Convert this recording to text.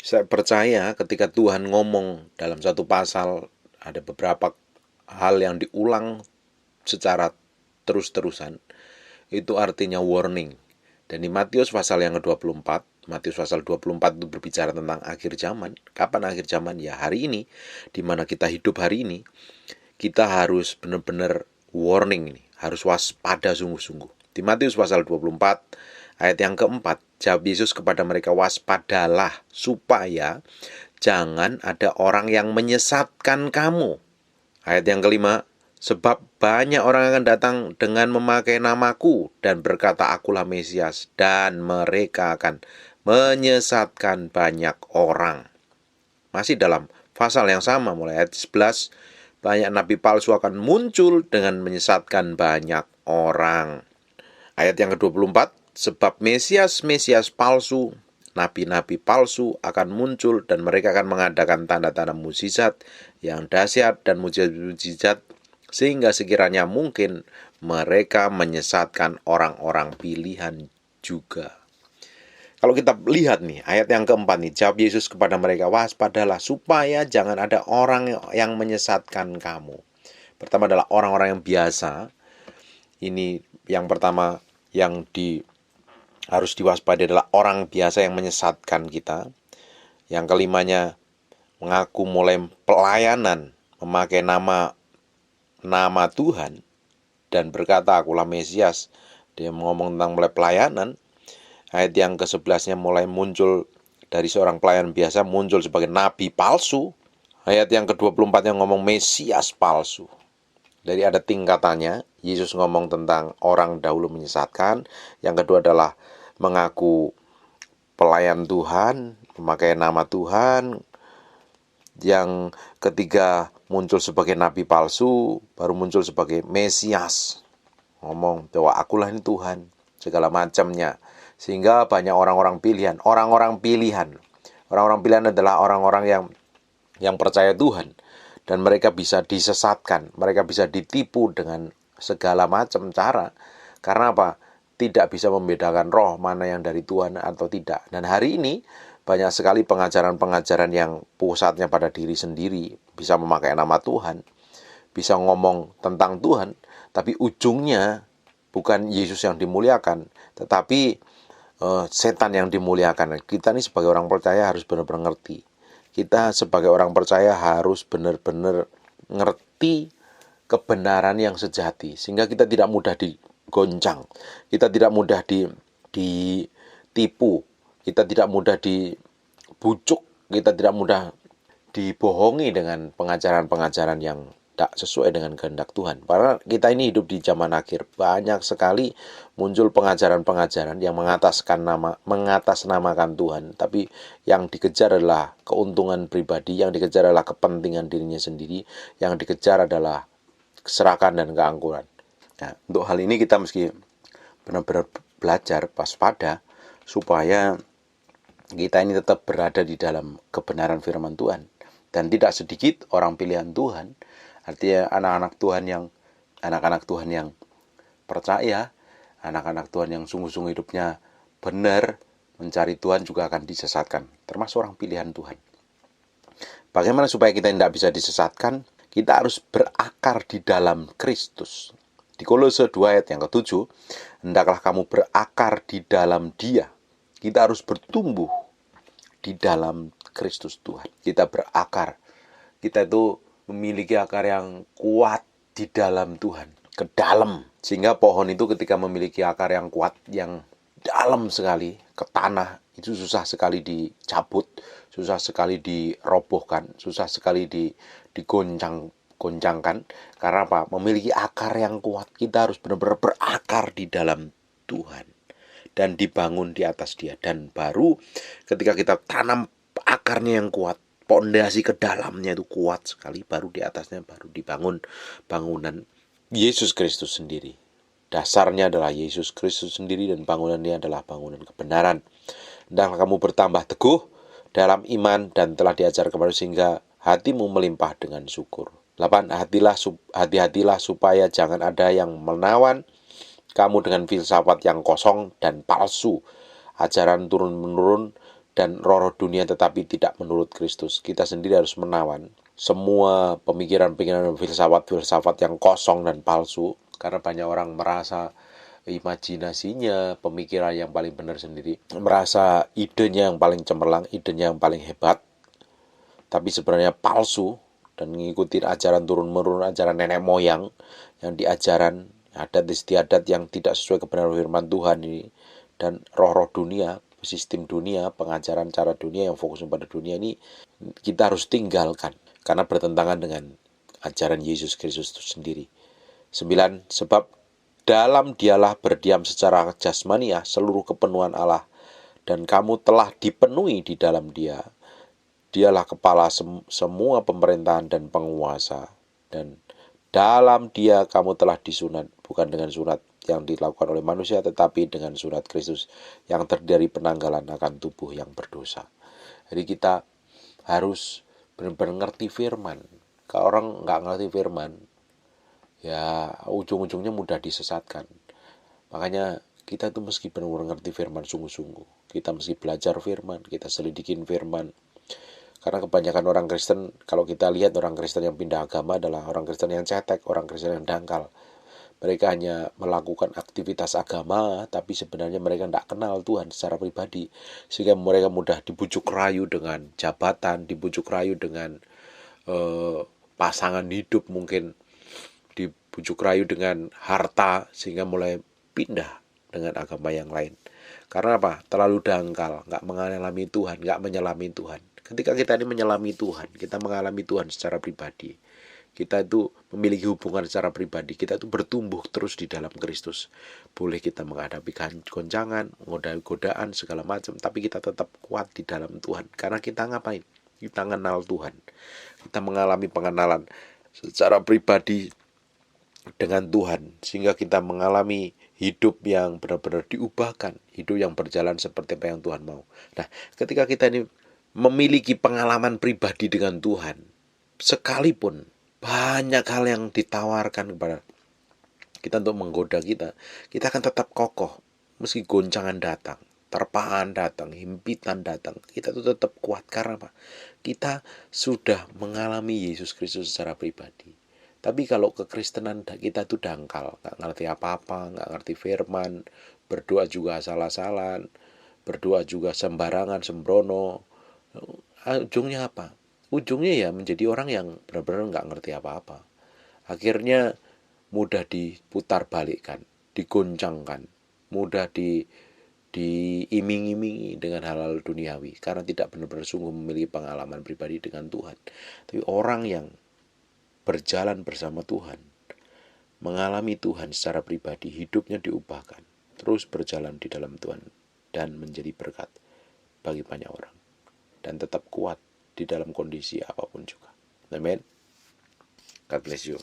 Saya percaya ketika Tuhan ngomong dalam satu pasal, ada beberapa hal yang diulang secara terus-terusan, itu artinya warning. Dan di Matius pasal yang ke-24, Matius pasal 24 itu berbicara tentang akhir zaman. Kapan akhir zaman? Ya hari ini, di mana kita hidup hari ini, kita harus benar-benar warning ini, harus waspada sungguh-sungguh. Di Matius pasal 24, ayat yang keempat, jawab Yesus kepada mereka, waspadalah supaya jangan ada orang yang menyesatkan kamu. Ayat yang kelima, sebab banyak orang akan datang dengan memakai namaku dan berkata akulah Mesias, dan mereka akan menyesatkan banyak orang. Masih dalam pasal yang sama, mulai ayat 11, banyak nabi palsu akan muncul dengan menyesatkan banyak orang. Ayat yang ke-24, sebab Mesias palsu, nabi-nabi palsu akan muncul dan mereka akan mengadakan tanda-tanda mukjizat yang dahsyat dan mukjizat sehingga sekiranya mungkin mereka menyesatkan orang-orang pilihan juga. Kalau kita lihat nih, ayat yang keempat nih, jawab Yesus kepada mereka, waspadalah supaya jangan ada orang yang menyesatkan kamu. Pertama adalah orang-orang yang biasa. Ini yang pertama yang harus diwaspadai adalah orang biasa yang menyesatkan kita. Yang kelimanya, mengaku mulai pelayanan, memakai nama Tuhan dan berkata akulah Mesias. Dia ngomong tentang mulai pelayanan. Ayat yang ke-11-nya mulai muncul dari seorang pelayan biasa muncul sebagai nabi palsu. Ayat yang ke-24 yang ngomong Mesias palsu. Dari ada tingkatannya, Yesus ngomong tentang orang dahulu menyesatkan. Yang kedua adalah mengaku pelayan Tuhan, memakai nama Tuhan. Yang ketiga muncul sebagai nabi palsu, baru muncul sebagai Mesias. Ngomong bahwa akulah ini Tuhan, segala macamnya. Sehingga banyak orang-orang pilihan. Orang-orang pilihan adalah orang-orang yang percaya Tuhan. Dan mereka bisa disesatkan, mereka bisa ditipu dengan segala macam cara. Karena apa? Tidak bisa membedakan roh mana yang dari Tuhan atau tidak. Dan hari ini banyak sekali pengajaran-pengajaran yang pusatnya pada diri sendiri, bisa memakai nama Tuhan, bisa ngomong tentang Tuhan, tapi ujungnya bukan Yesus yang dimuliakan, tetapi setan yang dimuliakan. Kita ini sebagai orang percaya harus benar-benar ngerti. Kita sebagai orang percaya harus benar-benar ngerti kebenaran yang sejati, sehingga kita tidak mudah digoncang, kita tidak mudah ditipu, kita tidak mudah dibujuk, kita tidak mudah dibohongi dengan pengajaran-pengajaran yang tidak sesuai dengan kehendak Tuhan. Karena kita ini hidup di zaman akhir, banyak sekali muncul pengajaran-pengajaran yang mengatasnamakan Tuhan, tapi yang dikejar adalah keuntungan pribadi, yang dikejar adalah kepentingan dirinya sendiri, yang dikejar adalah keserakahan dan keangkuhan. Nah, untuk hal ini kita mesti benar-benar belajar waspada supaya kita ini tetap berada di dalam kebenaran firman Tuhan. Dan tidak sedikit orang pilihan Tuhan, artinya anak-anak Tuhan yang percaya, anak-anak Tuhan yang sungguh-sungguh hidupnya benar, mencari Tuhan juga akan disesatkan, termasuk orang pilihan Tuhan. Bagaimana supaya kita tidak bisa disesatkan? Kita harus berakar di dalam Kristus. Di Kolose 2 ayat yang ke-7, hendaklah kamu berakar di dalam Dia. Kita harus bertumbuh di dalam Kristus Tuhan. Kita berakar. Kita itu memiliki akar yang kuat di dalam Tuhan, ke dalam. Sehingga pohon itu ketika memiliki akar yang kuat, yang dalam sekali ke tanah, itu susah sekali dicabut, susah sekali dirobohkan, susah sekali digoncangkan. Karena apa? Memiliki akar yang kuat. Kita harus benar-benar berakar di dalam Tuhan dan dibangun di atas Dia. Dan baru ketika kita tanam akarnya yang kuat, pondasi ke dalamnya itu kuat sekali, baru di atasnya baru dibangun bangunan Yesus Kristus sendiri. Dasarnya adalah Yesus Kristus sendiri dan bangunannya adalah bangunan kebenaran. Hendaklah kamu bertambah teguh dalam iman dan telah diajar kepada sehingga hatimu melimpah dengan syukur. 8. Hati-hatilah supaya jangan ada yang menawan kamu dengan filsafat yang kosong dan palsu, ajaran turun-menurun dan roh-roh dunia tetapi tidak menurut Kristus. Kita sendiri harus menawan semua pemikiran-pemikiran filsafat-filsafat yang kosong dan palsu, karena banyak orang merasa imajinasinya, pemikiran yang paling benar sendiri, merasa idenya yang paling cemerlang, idenya yang paling hebat, tapi sebenarnya palsu dan mengikuti ajaran turun-menurun, ajaran nenek moyang yang diajaran adat istiadat yang tidak sesuai kebenaran firman Tuhan ini, dan roh-roh dunia, sistem dunia, pengajaran cara dunia yang fokus pada dunia ini kita harus tinggalkan karena bertentangan dengan ajaran Yesus Kristus itu sendiri. 9. Sebab dalam dialah berdiam secara jasmaniah seluruh kepenuhan Allah, dan kamu telah dipenuhi di dalam dia. Dialah kepala semua pemerintahan dan penguasa, dan dalam dia kamu telah disunat, bukan dengan sunat yang dilakukan oleh manusia, tetapi dengan sunat Kristus yang terdiri penanggalan akan tubuh yang berdosa. Jadi kita harus benar-benar ngerti firman. Kalau orang nggak ngerti firman, ya ujung-ujungnya mudah disesatkan. Makanya kita tuh mesti benar-benar ngerti firman sungguh-sungguh. Kita mesti belajar firman, kita selidikin firman. Karena kebanyakan orang Kristen, kalau kita lihat orang Kristen yang pindah agama adalah orang Kristen yang cetek, orang Kristen yang dangkal. Mereka hanya melakukan aktivitas agama, tapi sebenarnya mereka tidak kenal Tuhan secara pribadi. Sehingga mereka mudah dibujuk rayu dengan jabatan, dibujuk rayu dengan pasangan hidup, mungkin dibujuk rayu dengan harta, sehingga mulai pindah dengan agama yang lain. Karena apa? Terlalu dangkal, nggak mengalami Tuhan, nggak menyelami Tuhan. Ketika kita ini menyelami Tuhan, kita mengalami Tuhan secara pribadi, kita itu memiliki hubungan secara pribadi, kita itu bertumbuh terus di dalam Kristus. Boleh kita menghadapi goncangan, godaan, segala macam, tapi kita tetap kuat di dalam Tuhan. Karena kita ngapain? Kita mengenal Tuhan. Kita mengalami pengenalan secara pribadi dengan Tuhan, sehingga kita mengalami hidup yang benar-benar diubahkan, hidup yang berjalan seperti apa yang Tuhan mau. Nah, ketika kita ini memiliki pengalaman pribadi dengan Tuhan, sekalipun banyak hal yang ditawarkan kepada kita untuk menggoda kita akan tetap kokoh. Meski goncangan datang, terpaan datang, himpitan datang, kita tuh tetap kuat. Karena apa? Kita sudah mengalami Yesus Kristus secara pribadi. Tapi kalau kekristenan kita tuh dangkal, nggak ngerti apa-apa, nggak ngerti firman, berdoa juga asal-asalan, berdoa juga sembarangan, sembrono. Ujungnya apa? Ujungnya ya menjadi orang yang benar-benar nggak ngerti apa-apa. Akhirnya mudah diputar balikkan, digoncangkan, mudah diiming-imingi dengan hal-hal duniawi, karena tidak benar-benar sungguh memiliki pengalaman pribadi dengan Tuhan. Tapi orang yang berjalan bersama Tuhan, mengalami Tuhan secara pribadi, hidupnya diubahkan, terus berjalan di dalam Tuhan, dan menjadi berkat bagi banyak orang, dan tetap kuat di dalam kondisi apapun juga. Amen. God bless you.